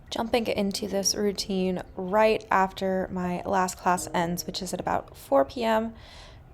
Jumping into this routine right after my last class ends, which is at about 4 p.m.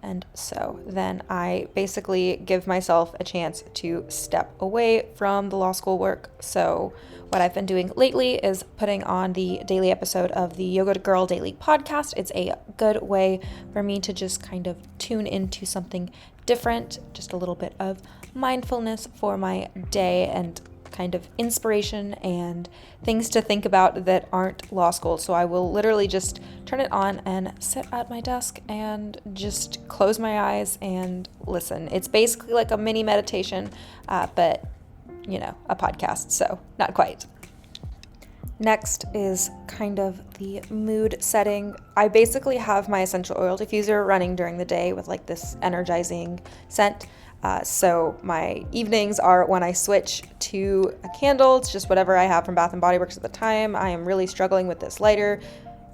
And so then I basically give myself a chance to step away from the law school work. So what I've been doing lately is putting on the daily episode of the Yoga Girl Daily podcast. It's a good way for me to just kind of tune into something different, just a little bit of mindfulness for my day and kind of inspiration and things to think about that aren't law school. So I will literally just turn it on and sit at my desk and just close my eyes and listen. It's basically like a mini meditation, but a podcast, so not quite. Next is kind of the mood setting. I basically have my essential oil diffuser running during the day with like this energizing scent. So my evenings are when I switch to a candle. It's just whatever I have from Bath & Body Works at the time. I am really struggling with this lighter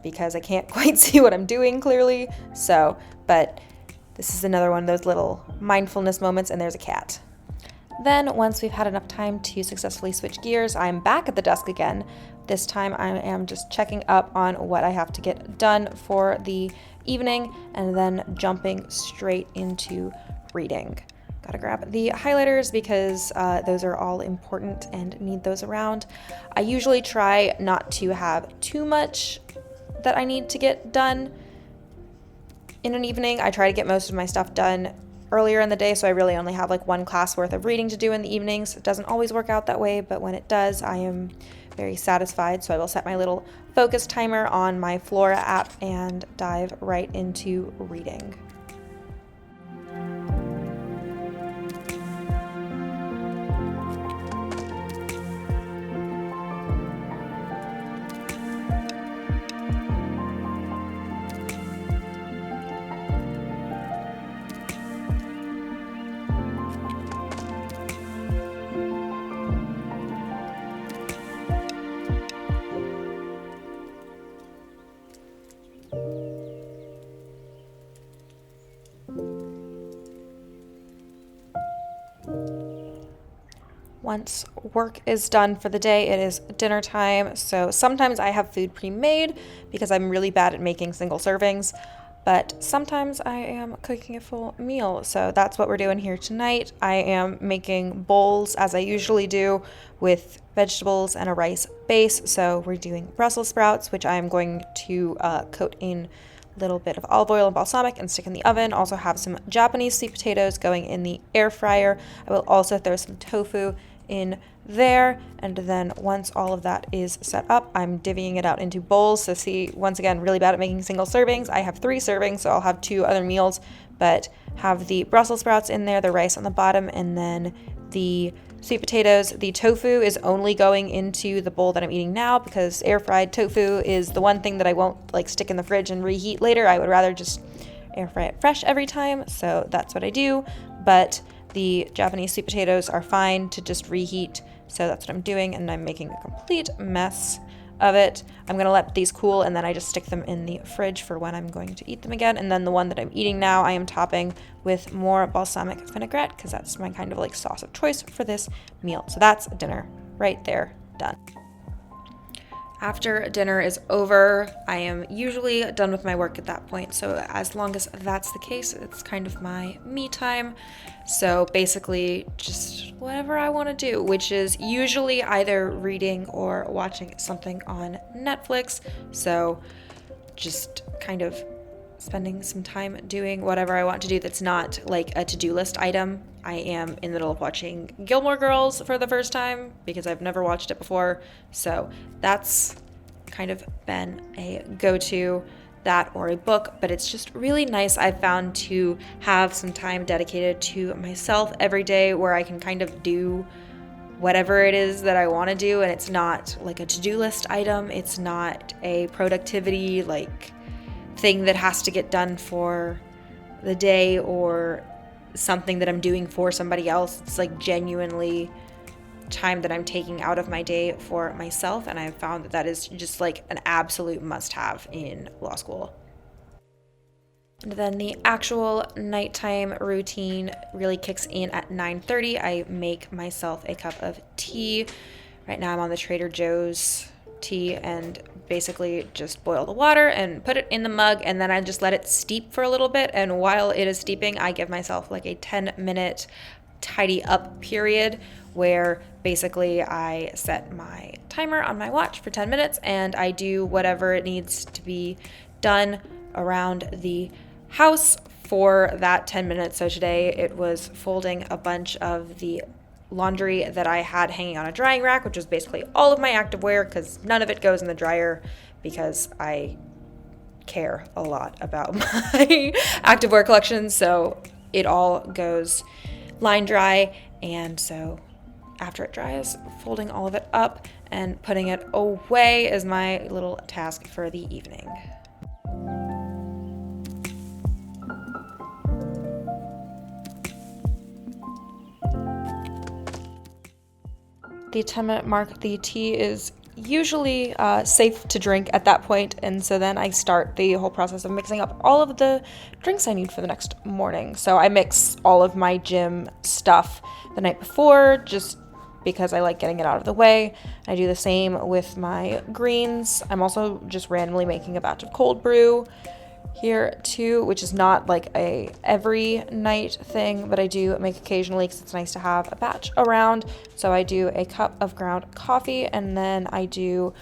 because I can't quite see what I'm doing clearly. But this is another one of those little mindfulness moments, and there's a cat. Then once we've had enough time to successfully switch gears, I'm back at the desk again. This time I am just checking up on what I have to get done for the evening and then jumping straight into reading. Gotta grab the highlighters because those are all important and need those around. I usually try not to have too much that I need to get done in an evening. I try to get most of my stuff done earlier in the day, so I really only have like one class worth of reading to do in the evenings. It doesn't always work out that way, but when it does, I am very satisfied. So I will set my little focus timer on my Flora app and dive right into reading. Once work is done for the day, it is dinner time. So sometimes I have food pre-made because I'm really bad at making single servings, but sometimes I am cooking a full meal. So that's what we're doing here tonight. I am making bowls as I usually do with vegetables and a rice base. So we're doing Brussels sprouts, which I am going to coat in little bit of olive oil and balsamic and stick in the oven. Also have some Japanese sweet potatoes going in the air fryer. I will also throw some tofu in there, and then once all of that is set up, I'm divvying it out into bowls. So see, once again, really bad at making single servings. I have 3 servings, so I'll have 2 other meals, but have the Brussels sprouts in there, the rice on the bottom, and then the sweet potatoes. The tofu is only going into the bowl that I'm eating now because air fried tofu is the one thing that I won't like stick in the fridge and reheat later. I would rather just air fry it fresh every time, so that's what I do. But the Japanese sweet potatoes are fine to just reheat, so that's what I'm doing, and I'm making a complete mess of it. I'm gonna let these cool, and then I just stick them in the fridge for when I'm going to eat them again. And then the one that I'm eating now, I am topping with more balsamic vinaigrette because that's my kind of like sauce of choice for this meal. So that's dinner right there, done. After dinner is over, I am usually done with my work at that point. So as long as that's the case, it's kind of my me time. So basically just whatever I want to do, which is usually either reading or watching something on Netflix. So just kind of spending some time doing whatever I want to do that's not like a to-do list item. I am in the middle of watching Gilmore Girls for the first time because I've never watched it before. So that's kind of been a go-to, that or a book, but it's just really nice, I've found, to have some time dedicated to myself every day where I can kind of do whatever it is that I want to do, and it's not like a to-do list item. It's not a productivity like thing that has to get done for the day or something that I'm doing for somebody else. It's like genuinely time that I'm taking out of my day for myself, and I've found that that is just like an absolute must-have in law school. And then the actual nighttime routine really kicks in at 9:30. I make myself a cup of tea. Right now I'm on the Trader Joe's tea and basically just boil the water and put it in the mug, and then I just let it steep for a little bit. And while it is steeping, I give myself like a 10-minute tidy up period where basically I set my timer on my watch for 10 minutes and I do whatever it needs to be done around the house for that 10 minutes. So today it was folding a bunch of the laundry that I had hanging on a drying rack, which was basically all of my activewear because none of it goes in the dryer because I care a lot about my activewear collection. So it all goes line dry, and so after it dries, folding all of it up and putting it away is my little task for the evening. The 10-minute mark, the tea is usually safe to drink at that point, and so then I start the whole process of mixing up all of the drinks I need for the next morning. So I mix all of my gym stuff the night before just because I like getting it out of the way. I do the same with my greens. I'm also just randomly making a batch of cold brew here too, which is not like a every night thing, but I do make occasionally because it's nice to have a batch around. So I do a cup of ground coffee, and then I do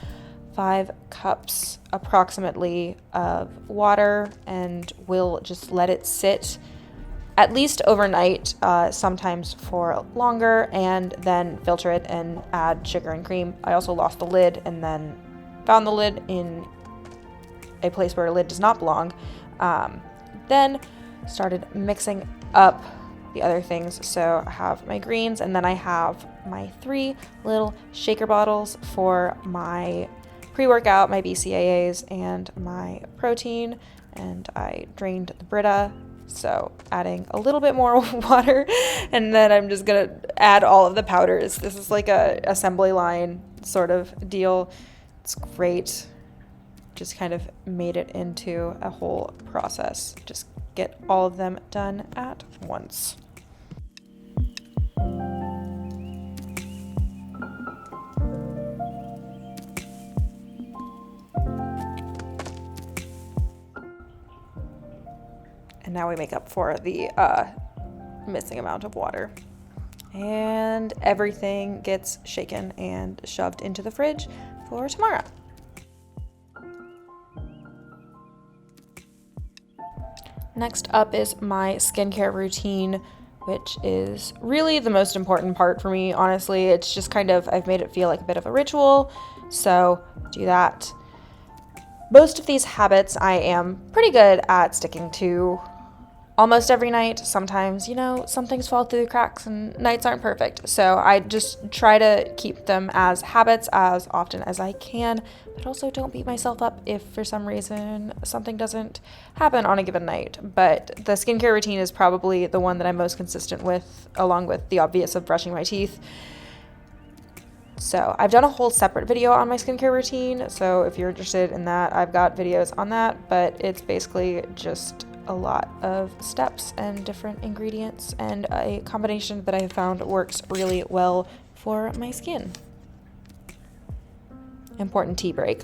5 cups approximately of water, and will just let it sit at least overnight, sometimes for longer, and then filter it and add sugar and cream. I also lost the lid and then found the lid in a place where a lid does not belong. Then started mixing up the other things. So I have my greens, and then I have my 3 little shaker bottles for my pre-workout, my BCAAs, and my protein. And I drained the Brita, so adding a little bit more water, and then I'm just gonna add all of the powders. This is like a assembly line sort of deal. It's great. Just kind of made it into a whole process. Just get all of them done at once. And now we make up for the missing amount of water. And everything gets shaken and shoved into the fridge for tomorrow. Next up is my skincare routine, which is really the most important part for me, honestly. It's just kind of, I've made it feel like a bit of a ritual, so do that. Most of these habits I am pretty good at sticking to almost every night. Sometimes, some things fall through the cracks and nights aren't perfect. So I just try to keep them as habits as often as I can, but also don't beat myself up if for some reason something doesn't happen on a given night. But the skincare routine is probably the one that I'm most consistent with, along with the obvious of brushing my teeth. So I've done a whole separate video on my skincare routine. So if you're interested in that, I've got videos on that, but it's basically just a lot of steps and different ingredients and a combination that I have found works really well for my skin. Important tea break.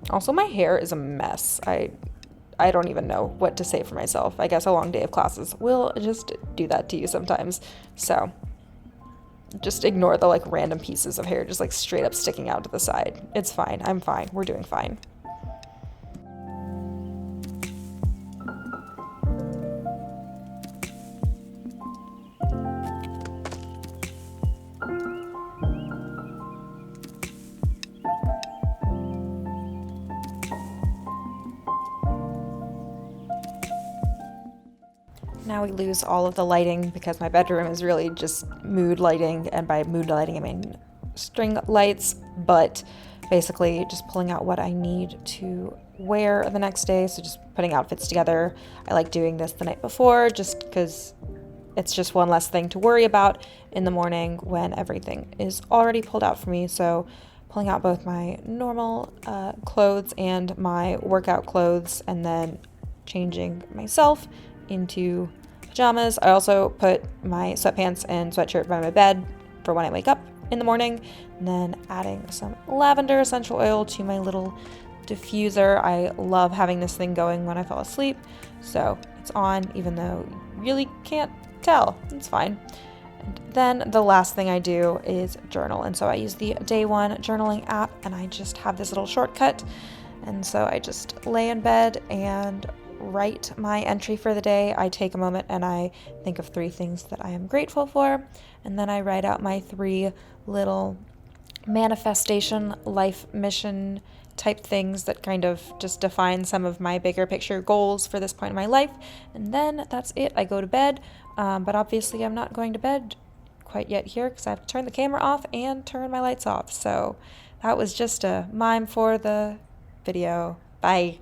Also, my hair is a mess. I don't even know what to say for myself. I guess a long day of classes will just do that to you sometimes. So just ignore the random pieces of hair just straight up sticking out to the side. It's fine. I'm fine. We're doing fine. Now we lose all of the lighting because my bedroom is really just mood lighting, and by mood lighting I mean string lights, but basically just pulling out what I need to wear the next day, so just putting outfits together. I like doing this the night before just because it's just one less thing to worry about in the morning when everything is already pulled out for me. So pulling out both my normal clothes and my workout clothes, and then changing myself into pajamas. I also put my sweatpants and sweatshirt by my bed for when I wake up in the morning, and then adding some lavender essential oil to my little diffuser. I love having this thing going when I fall asleep, so it's on even though you really can't tell. It's fine. And then the last thing I do is journal, and so I use the Day One journaling app, and I just have this little shortcut, and so I just lay in bed and write my entry for the day. I take a moment and I think of 3 things that I am grateful for, and then I write out my 3 little manifestation life mission type things that kind of just define some of my bigger picture goals for this point in my life. And then that's it. I go to bed, but obviously I'm not going to bed quite yet here because I have to turn the camera off and turn my lights off. So that was just a mime for the video. Bye.